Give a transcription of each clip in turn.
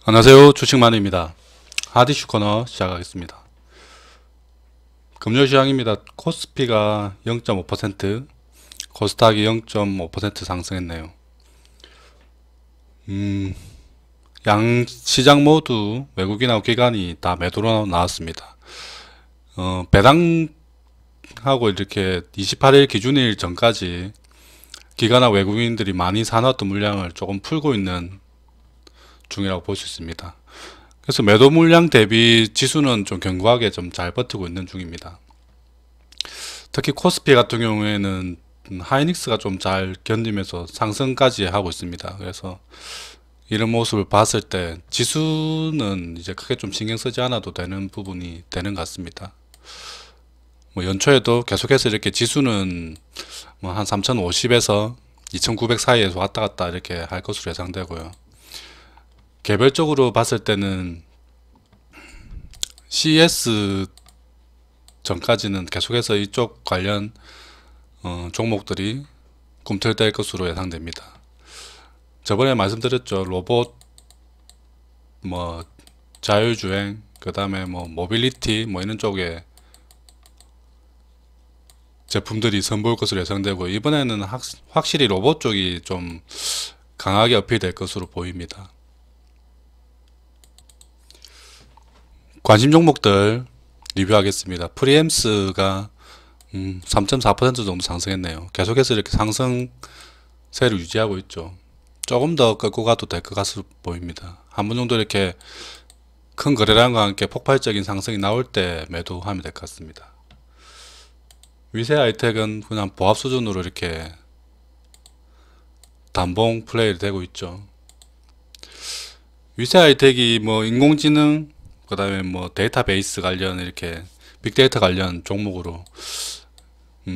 안녕하세요. 주식만입니다. 하디슈 코너 시작하겠습니다. 금요 시장입니다. 코스피가 0.5%, 코스닥이 0.5% 상승했네요. 양 시장 모두 외국인하고 기관이 다 매도로 나왔습니다. 배당하고 이렇게 28일 기준일 전까지 기관하고 외국인들이 많이 사놨던 물량을 조금 풀고 있는 중이라고 볼 수 있습니다. 그래서 매도 물량 대비 지수는 좀 견고하게 좀 잘 버티고 있는 중입니다. 특히 코스피 같은 경우에는 하이닉스가 좀 잘 견디면서 상승까지 하고 있습니다. 그래서 이런 모습을 봤을 때 지수는 이제 크게 좀 신경 쓰지 않아도 되는 부분이 되는 것 같습니다. 뭐 연초에도 계속해서 이렇게 지수는 뭐 한 3050에서 2900 사이에서 왔다 갔다 이렇게 할 것으로 예상되고요. 개별적으로 봤을 때는 CES 전까지는 계속해서 이쪽 관련 종목들이 꿈틀댈 것으로 예상됩니다. 저번에 말씀드렸죠. 로봇, 뭐 자율주행, 그 다음에 뭐 모빌리티 뭐 이런 쪽에 제품들이 선보일 것으로 예상되고, 이번에는 확실히 로봇 쪽이 좀 강하게 어필될 것으로 보입니다. 관심 종목들 리뷰하겠습니다. 프리엠스가 3.4% 정도 상승했네요. 계속해서 이렇게 상승세를 유지하고 있죠. 조금 더 끌고 가도 될 것 같아 보입니다. 한 번 정도 이렇게 큰 거래량과 함께 폭발적인 상승이 나올 때 매도하면 될 것 같습니다. 위세 하이텍은 그냥 보합 수준으로 이렇게 단봉 플레이를 되고 있죠. 위세 하이텍이 뭐 인공지능, 그 다음에 뭐 데이터베이스 관련 이렇게 빅데이터 관련 종목으로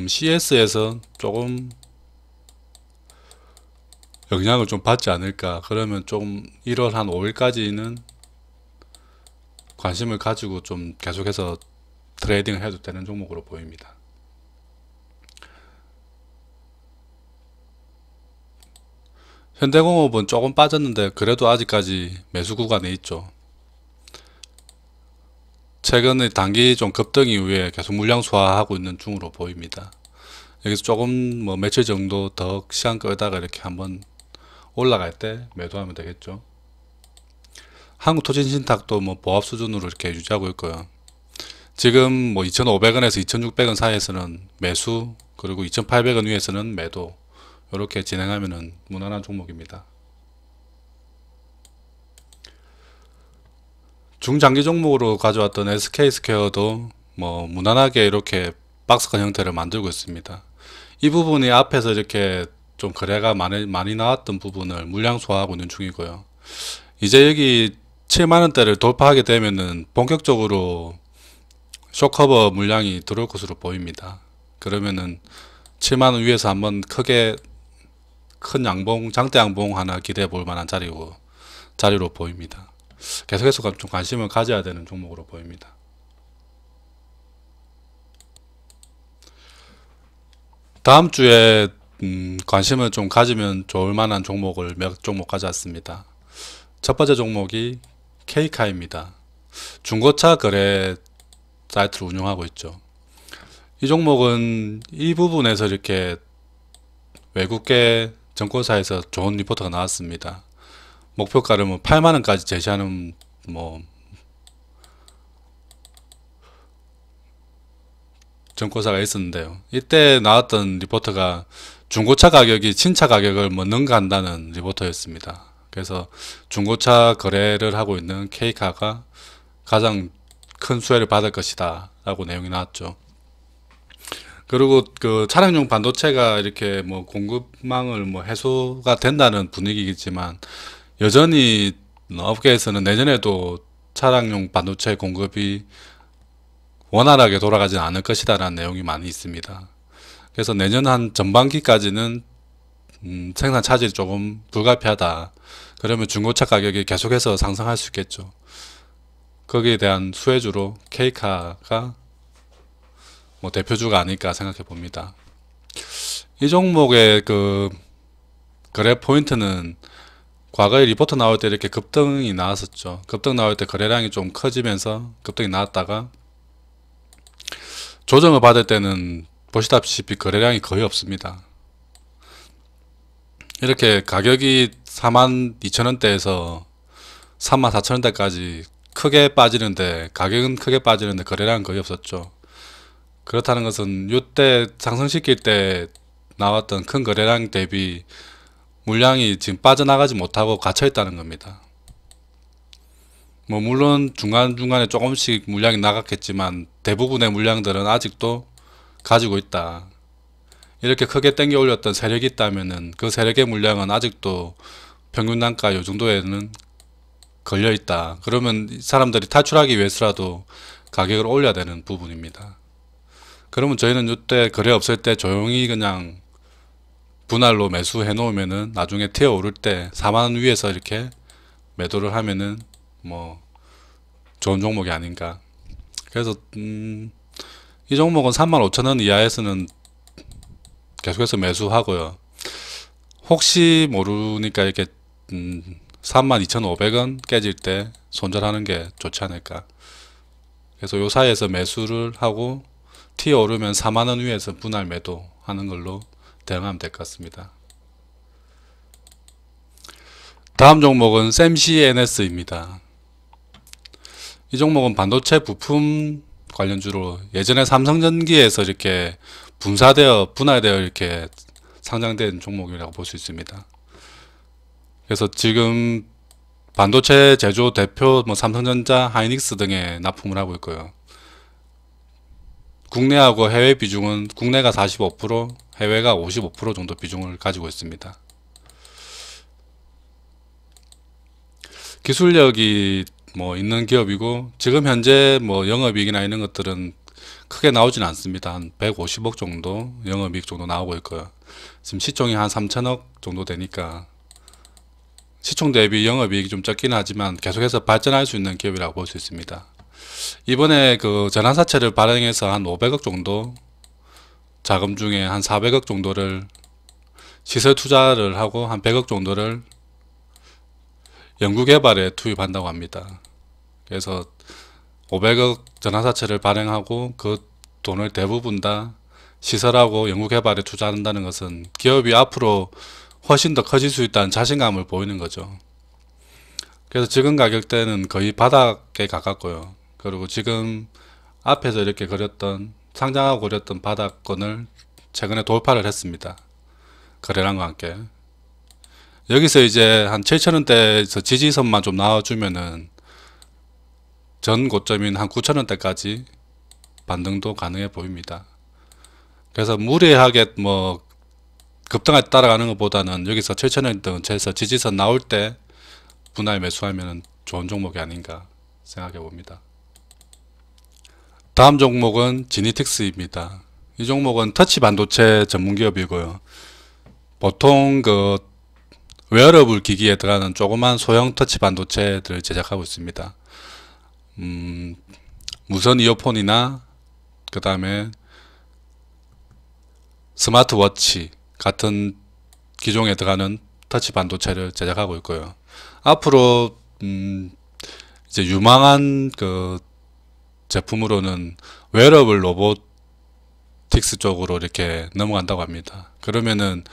CS에서 조금 영향을 좀 받지 않을까. 그러면 좀 1월 한 5일까지는 관심을 가지고 좀 계속해서 트레이딩을 해도 되는 종목으로 보입니다. 현대공업은 조금 빠졌는데 그래도 아직까지 매수 구간에 있죠. 최근에 단기 좀 급등 이후에 계속 물량 소화하고 있는 중으로 보입니다. 여기서 조금 뭐 며칠 정도 더 시간 끌다가 이렇게 한번 올라갈 때 매도하면 되겠죠. 한국토진신탁도 뭐 보합 수준으로 이렇게 유지하고 있고요. 지금 뭐 2,500원에서 2,600원 사이에서는 매수, 그리고 2,800원 위에서는 매도, 이렇게 진행하면은 무난한 종목입니다. 중장기 종목으로 가져왔던 SK스퀘어도 뭐 무난하게 이렇게 박스권 형태를 만들고 있습니다. 이 부분이 앞에서 이렇게 좀 거래가 많이 나왔던 부분을 물량 소화하고 있는 중이고요. 이제 여기 7만원대를 돌파하게 되면은 본격적으로 쇼커버 물량이 들어올 것으로 보입니다. 그러면은 7만원 위에서 한번 크게 큰 양봉, 장대 양봉 하나 기대해 볼 만한 자리로 보입니다. 계속해서 좀 관심을 가져야 되는 종목으로 보입니다. 다음 주에 관심을 좀 가지면 좋을 만한 종목을 몇 종목 가져왔습니다. 첫 번째 종목이 K카입니다. 중고차 거래 사이트를 운영하고 있죠. 이 종목은 이 부분에서 이렇게 외국계 증권사에서 좋은 리포트가 나왔습니다. 목표가를 뭐 8만원까지 제시하는 뭐 증권사가 있었는데요. 이때 나왔던 리포트가 중고차 가격이 신차 가격을 뭐 능가한다는 리포트였습니다. 그래서 중고차 거래를 하고 있는 K카가 가장 큰 수혜를 받을 것이다 라고 내용이 나왔죠. 그리고 그 차량용 반도체가 이렇게 뭐 공급망을 뭐 해소가 된다는 분위기겠지만, 여전히 업계에서는 내년에도 차량용 반도체 공급이 원활하게 돌아가지 않을 것이다 라는 내용이 많이 있습니다. 그래서 내년 한 전반기까지는 생산 차질이 조금 불가피하다. 그러면 중고차 가격이 계속해서 상승할 수 있겠죠. 거기에 대한 수혜주로 K카가 뭐 대표주가 아닐까 생각해 봅니다. 이 종목의 그 거래 포인트는 과거에 리포트 나올 때 이렇게 급등이 나왔었죠. 급등 나올 때 거래량이 좀 커지면서 급등이 나왔다가 조정을 받을 때는 보시다시피 거래량이 거의 없습니다. 이렇게 가격이 42,000원대에서 34,000원대까지 크게 빠지는데, 가격은 크게 빠지는데 거래량은 거의 없었죠. 그렇다는 것은 이때 상승시킬 때 나왔던 큰 거래량 대비 물량이 지금 빠져나가지 못하고 갇혀 있다는 겁니다. 뭐 물론 중간중간에 조금씩 물량이 나갔겠지만 대부분의 물량들은 아직도 가지고 있다. 이렇게 크게 땡겨 올렸던 세력이 있다면은 그 세력의 물량은 아직도 평균 단가 요 정도에는 걸려 있다. 그러면 사람들이 탈출하기 위해서라도 가격을 올려야 되는 부분입니다. 그러면 저희는 이때 거래 없을 때 조용히 그냥 분할로 매수해 놓으면은 나중에 튀어 오를 때 4만원 위에서 이렇게 매도를 하면은 뭐 좋은 종목이 아닌가. 그래서 이 종목은 35,000원 이하에서는 계속해서 매수하고요. 혹시 모르니까 이렇게 32,500원 깨질 때 손절하는 게 좋지 않을까. 그래서 요 사이에서 매수를 하고 튀어 오르면 4만원 위에서 분할 매도 하는 걸로 대응하면 될 것 같습니다. 다음 종목은 샘CNS입니다. 이 종목은 반도체 부품 관련주로 예전에 삼성전기에서 이렇게 분할되어 이렇게 상장된 종목이라고 볼 수 있습니다. 그래서 지금 반도체 제조 대표 삼성전자, 하이닉스 등에 납품을 하고 있고요. 국내하고 해외 비중은 국내가 45%, 해외가 55% 정도 비중을 가지고 있습니다. 기술력이 있는 기업이고, 지금 현재 영업이익이나 이런 것들은 크게 나오진 않습니다. 한 150억 정도 영업이익 정도 나오고 있고요. 지금 시총이 한 3천억 정도 되니까 시총 대비 영업이익이 좀 적긴 하지만 계속해서 발전할 수 있는 기업이라고 볼 수 있습니다. 이번에 그 전환사채를 발행해서 한 500억 정도 자금 중에 한 400억 정도를 시설 투자를 하고 한 100억 정도를 연구개발에 투입한다고 합니다. 그래서 500억 전환사채를 발행하고 그 돈을 대부분 다 시설하고 연구개발에 투자한다는 것은 기업이 앞으로 훨씬 더 커질 수 있다는 자신감을 보이는 거죠. 그래서 지금 가격대는 거의 바닥에 가깝고요. 그리고 지금 앞에서 이렇게 상장하고 그렸던 바닥권을 최근에 돌파를 했습니다. 거래량과 함께. 여기서 이제 한 7,000원대에서 지지선만 좀 나와주면은 전 고점인 한 9,000원대까지 반등도 가능해 보입니다. 그래서 무리하게 급등에 따라가는 것보다는 여기서 7,000원 근처에서 지지선 나올 때 분할 매수하면 좋은 종목이 아닌가 생각해 봅니다. 다음 종목은 지니틱스입니다. 이 종목은 터치 반도체 전문 기업이고요. 보통 그 웨어러블 기기에 들어가는 조그만 소형 터치 반도체들을 제작하고 있습니다. 무선 이어폰이나 그 다음에 스마트워치 같은 기종에 들어가는 터치 반도체를 제작하고 있고요. 앞으로 이제 유망한 그 제품으로는 웨어러블 로보틱스 쪽으로 이렇게 넘어간다고 합니다. 그러면은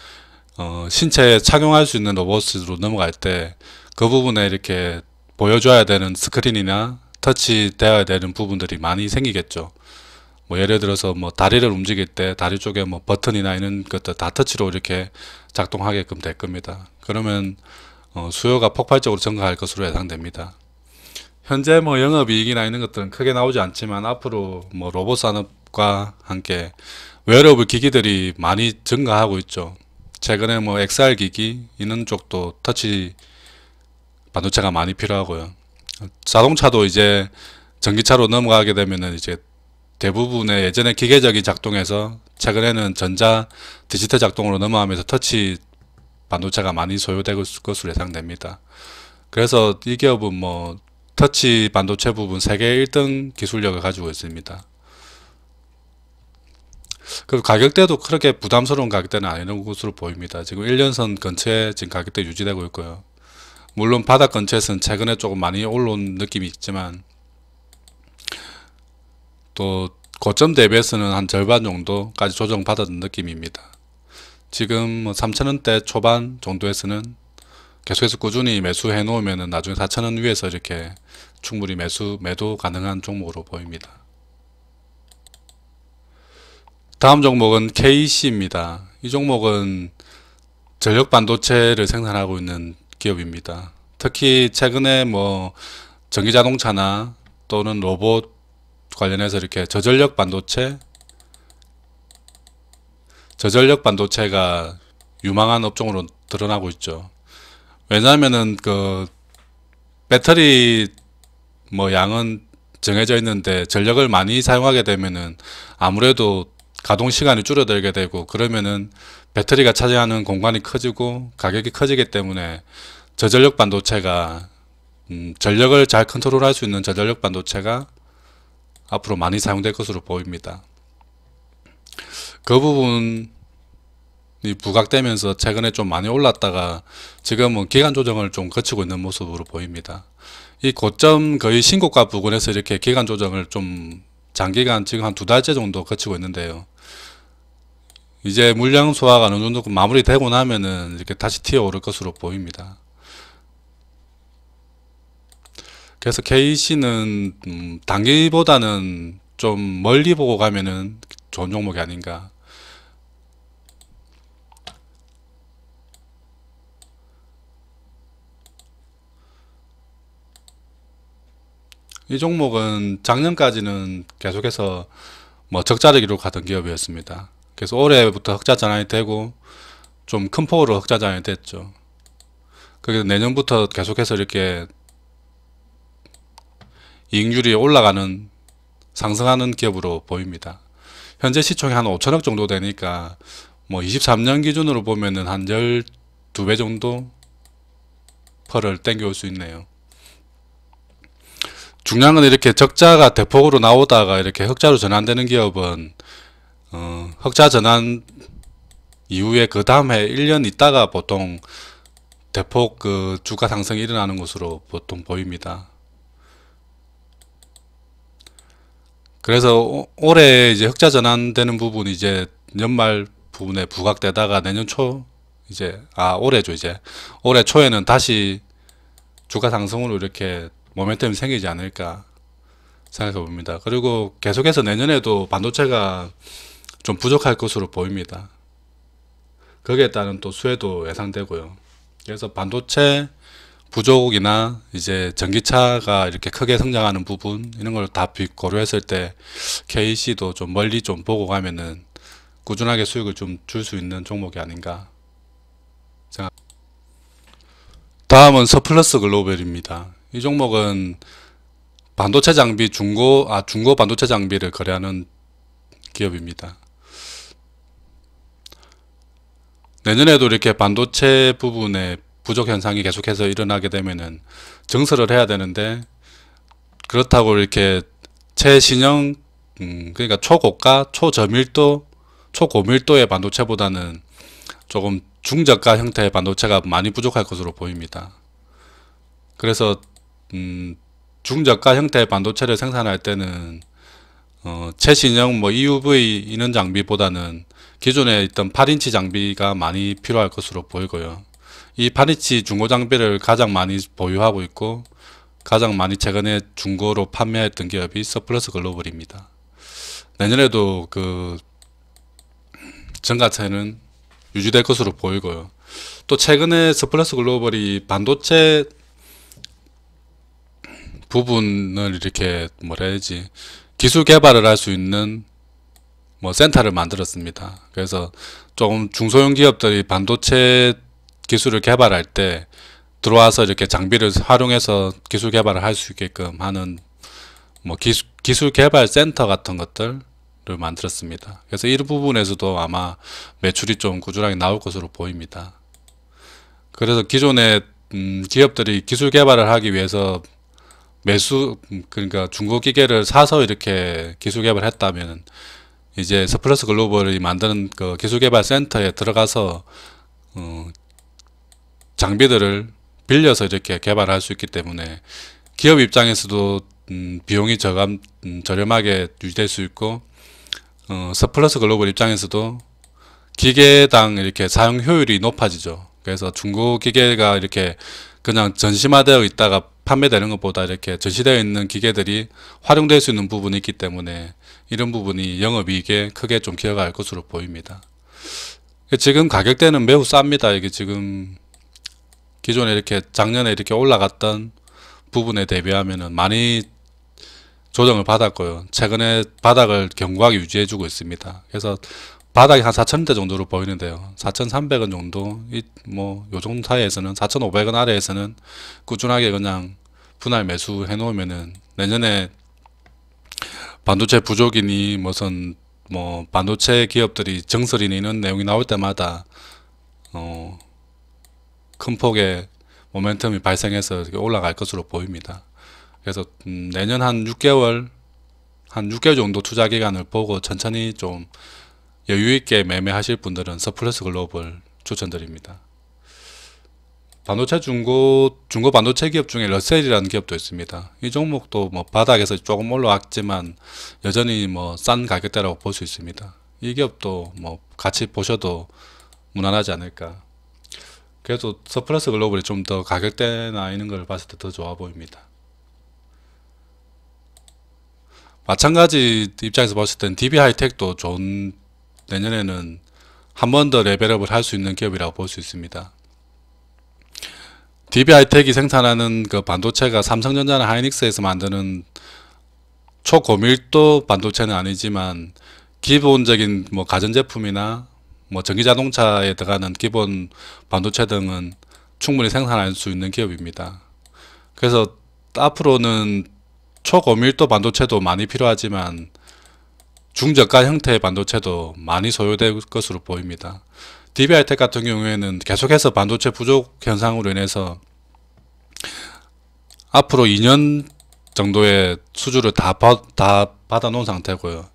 신체에 착용할 수 있는 로봇으로 넘어갈 때 그 부분에 이렇게 보여줘야 되는 스크린이나 터치되어야 되는 부분들이 많이 생기겠죠. 예를 들어서 다리를 움직일 때 다리 쪽에 버튼이나 이런 것들 다 터치로 이렇게 작동하게끔 될 겁니다. 그러면 수요가 폭발적으로 증가할 것으로 예상됩니다. 현재 영업이익이나 이런 것들은 크게 나오지 않지만 앞으로 로봇 산업과 함께 웨어러블 기기들이 많이 증가하고 있죠. 최근에 XR 기기 이런 쪽도 터치 반도체가 많이 필요하고요. 자동차도 이제 전기차로 넘어가게 되면은 이제 대부분의 예전에 기계적인 작동에서 최근에는 전자 디지털 작동으로 넘어가면서 터치 반도체가 많이 소요될 것으로 예상됩니다. 그래서 이 기업은 터치 반도체 부분 세계 1등 기술력을 가지고 있습니다. 그 가격대도 그렇게 부담스러운 가격대는 아니는 것으로 보입니다. 지금 1년선 근처에 지금 가격대 유지되고 있고요. 물론 바닥 근처에서는 최근에 조금 많이 올라온 느낌이 있지만 또 고점 대비해서는 한 절반 정도까지 조정받았던 느낌입니다. 지금 3,000원대 초반 정도에서는 계속해서 꾸준히 매수해 놓으면 나중에 4,000원 위에서 이렇게 충분히 매도 가능한 종목으로 보입니다. 다음 종목은 KC입니다. 이 종목은 전력 반도체를 생산하고 있는 기업입니다. 특히 최근에 뭐 전기자동차나 또는 로봇 관련해서 이렇게 저전력 반도체가 유망한 업종으로 드러나고 있죠. 왜냐하면은 그 배터리 뭐 양은 정해져 있는데 전력을 많이 사용하게 되면은 아무래도 가동 시간이 줄어들게 되고, 그러면은 배터리가 차지하는 공간이 커지고 가격이 커지기 때문에 저전력 반도체가 전력을 잘 컨트롤할 수 있는 저전력 반도체가 앞으로 많이 사용될 것으로 보입니다. 그 부분이 부각되면서 최근에 좀 많이 올랐다가 지금은 기간 조정을 좀 거치고 있는 모습으로 보입니다. 이 고점 거의 신고가 부근에서 이렇게 기간 조정을 좀 장기간 지금 한 2달째 정도 거치고 있는데요. 이제 물량 소화가 어느 정도 마무리되고 나면은 이렇게 다시 튀어오를 것으로 보입니다. 그래서 KC는 단기보다는 좀 멀리 보고 가면은 좋은 종목이 아닌가. 이 종목은 작년까지는 계속해서 뭐 적자를 기록하던 기업이었습니다. 그래서 올해부터 흑자 전환이 되고 좀 큰 폭으로 흑자 전환이 됐죠. 그래서 내년부터 계속해서 이렇게 이익률이 올라가는 상승하는 기업으로 보입니다. 현재 시총이 한 5천억 정도 되니까 뭐 23년 기준으로 보면은 한 12배 정도 펄을 땡겨올 수 있네요. 중요한 건 이렇게 적자가 대폭으로 나오다가 이렇게 흑자로 전환되는 기업은 흑자 전환 이후에 그 다음 해 1년 있다가 보통 대폭 그 주가 상승이 일어나는 것으로 보통 보입니다. 그래서 올해 이제 흑자 전환되는 부분이 이제 연말 부분에 부각되다가 내년 초 올해죠. 이제 올해 초에는 다시 주가 상승으로 이렇게 모멘텀이 생기지 않을까 생각해 봅니다. 그리고 계속해서 내년에도 반도체가 좀 부족할 것으로 보입니다. 거기에 따른 또 수혜도 예상되고요. 그래서 반도체 부족이나 이제 전기차가 이렇게 크게 성장하는 부분, 이런 걸 다 고려했을 때 KC도 좀 멀리 좀 보고 가면은 꾸준하게 수익을 좀 줄 수 있는 종목이 아닌가 생각. 다음은 서플러스 글로벌입니다. 이 종목은 반도체 장비 중고 반도체 장비를 거래하는 기업입니다. 내년에도 이렇게 반도체 부분에 부족 현상이 계속해서 일어나게 되면은 증설을 해야 되는데, 그렇다고 이렇게 최신형 그러니까 초고가, 초고밀도의 반도체보다는 조금 중저가 형태의 반도체가 많이 부족할 것으로 보입니다. 그래서 중저가 형태의 반도체를 생산할 때는 최신형 뭐 EUV 이런 장비보다는 기존에 있던 8인치 장비가 많이 필요할 것으로 보이고요. 이 8인치 중고 장비를 가장 많이 보유하고 있고 가장 많이 최근에 중고로 판매했던 기업이 서플러스 글로벌입니다. 내년에도 그 전가차는 유지될 것으로 보이고요. 또 최근에 서플러스 글로벌이 반도체 부분을 이렇게 뭐라 해야지, 기술 개발을 할 수 있는 뭐 센터를 만들었습니다. 그래서 조금 중소형 기업들이 반도체 기술을 개발할 때 들어와서 이렇게 장비를 활용해서 기술 개발을 할 수 있게끔 하는 뭐 기술 개발 센터 같은 것들을 만들었습니다. 그래서 이 부분에서도 아마 매출이 좀 꾸준하게 나올 것으로 보입니다. 그래서 기존에 기업들이 기술 개발을 하기 위해서 그러니까 중고 기계를 사서 이렇게 기술 개발을 했다면, 이제 서플러스 글로벌이 만드는 그 기술 개발 센터에 들어가서 장비들을 빌려서 이렇게 개발할 수 있기 때문에 기업 입장에서도 비용이 저렴하게 유지될 수 있고, 서플러스 글로벌 입장에서도 기계당 이렇게 사용 효율이 높아지죠. 그래서 중고 기계가 이렇게 그냥 전시화되어 있다가 판매되는 것보다 이렇게 전시되어 있는 기계들이 활용될 수 있는 부분이 있기 때문에 이런 부분이 영업이익에 크게 좀 기여할 것으로 보입니다. 지금 가격대는 매우 쌉니다. 이게 지금 기존에 이렇게 작년에 이렇게 올라갔던 부분에 대비하면은 많이 조정을 받았고요. 최근에 바닥을 견고하게 유지해주고 있습니다. 그래서 바닥이 한 4,000원대 정도로 보이는데요. 4,300원 정도, 요 정도 사이에서는, 4,500원 아래에서는 꾸준하게 그냥 분할 매수 해놓으면은 내년에 반도체 부족이니 무슨 반도체 기업들이 정설이니 이런 내용이 나올 때마다 큰 폭의 모멘텀이 발생해서 올라갈 것으로 보입니다. 그래서 내년 한 6개월 정도 투자 기간을 보고 천천히 좀 여유있게 매매하실 분들은 서플러스 글로벌 추천드립니다. 반도체 중고 반도체 기업 중에 러셀이라는 기업도 있습니다. 이 종목도 바닥에서 조금 올라왔지만 여전히 싼 가격대라고 볼 수 있습니다. 이 기업도 같이 보셔도 무난하지 않을까. 그래도 서플러스 글로벌이 좀 더 가격대나 이런 걸 봤을 때 더 좋아 보입니다. 마찬가지 입장에서 봤을 땐 DB하이텍도 내년에는 한 번 더 레벨업을 할 수 있는 기업이라고 볼 수 있습니다. DB하이텍이 생산하는 그 반도체가 삼성전자나 하이닉스에서 만드는 초고밀도 반도체는 아니지만 기본적인 가전제품이나 전기자동차에 들어가는 기본 반도체 등은 충분히 생산할 수 있는 기업입니다. 그래서 앞으로는 초고밀도 반도체도 많이 필요하지만 중저가 형태의 반도체도 많이 소요될 것으로 보입니다. DB하이텍 같은 경우에는 계속해서 반도체 부족 현상으로 인해서 앞으로 2년 정도의 수주를 다 받아 놓은 상태고요.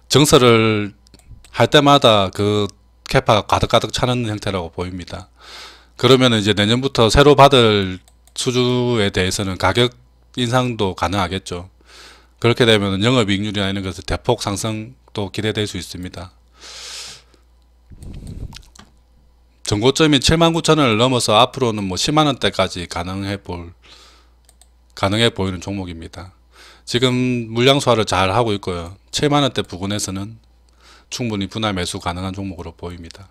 증설을 할 때마다 그 캐파가 가득가득 차는 형태라고 보입니다. 그러면 이제 내년부터 새로 받을 수주에 대해서는 가격 인상도 가능하겠죠. 그렇게 되면 영업이익률이나 이런 것을 대폭 상승도 기대될 수 있습니다. 전고점이 79,000원을 넘어서 앞으로는 10만원대까지 가능해 보이는 종목입니다. 지금 물량 소화를 잘 하고 있고요. 7만원대 부근에서는 충분히 분할 매수 가능한 종목으로 보입니다.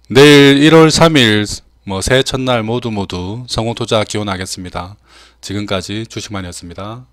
내일 1월 3일 새해 첫날 모두 성공 투자 기원하겠습니다. 지금까지 주식만이었습니다.